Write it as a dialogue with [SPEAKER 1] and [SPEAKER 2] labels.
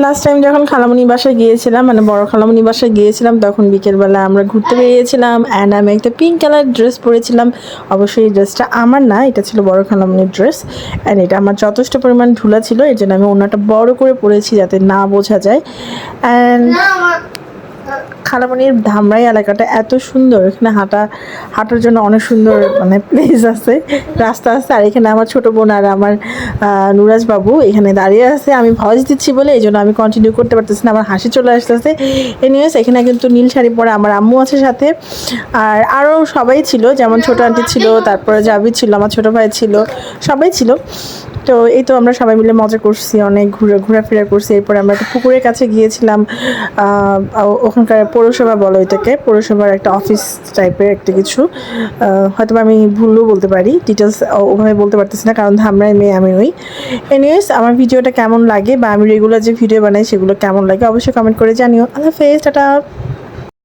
[SPEAKER 1] Last time যখন খালামণি বাসায় গিয়েছিলাম, মানে বড় খালামণি বাসায় গিয়েছিলাম, তখন বিকেলবেলা আমরা ঘুরতে বেরিয়েছিলাম অ্যান্ড আমি একটা পিঙ্ক কালার ড্রেস পরেছিলাম। অবশ্যই এই ড্রেসটা আমার না, এটা ছিল বড় খালামণির ড্রেস অ্যান্ড এটা আমার যথেষ্ট পরিমাণ ধুলা ছিল, এর জন্য আমি ওনাটা বড় করে পরেছি যাতে না বোঝা যায়। অ্যান্ড খালামণির ধামরাই এলাকাটা এত সুন্দর, এখানে হাঁটার জন্য অনেক সুন্দর মানে প্লেস আছে, রাস্তা আছে। আর এখানে আমার ছোটো বোন আর আমার নুরাজ বাবু এখানে দাঁড়িয়ে আছে। আমি ভয়েস দিচ্ছি বলে এই জন্য আমি কন্টিনিউ করতে পারতেছি না, আমার হাসি চলে আসতেছে। এনিওয়েজ এখানে কিন্তু নীল শাড়ি পরে আমার আম্মু আছে সাথে, আর আরও সবাই ছিল, যেমন ছোটো আন্টি ছিল, তারপরে জাবি ছিল, আমার ছোটো ভাই ছিল, সবাই ছিল। তো এই তো আমরা সবাই মিলে মজা করছি, অনেক ঘোরাফেরা করছি। এরপরে আমরা একটা পুকুরের কাছে গিয়েছিলাম, ওখানকার পৌরসভা বলো এটাকে, পৌরসভার একটা অফিস টাইপের একটা কিছু, হয়তো আমি ভুলও বলতে পারি, ডিটেলস ওভাবে বলতে পারতেছি না কারণ ধামরাই মেয়ে আমি ওই। এনিওয়েজ আমার ভিডিওটা কেমন লাগে বা আমি রেগুলার যে ভিডিও বানাই সেগুলো কেমন লাগে অবশ্যই কমেন্ট করে জানিও। আল্লাহ হাফেজ, টাটা।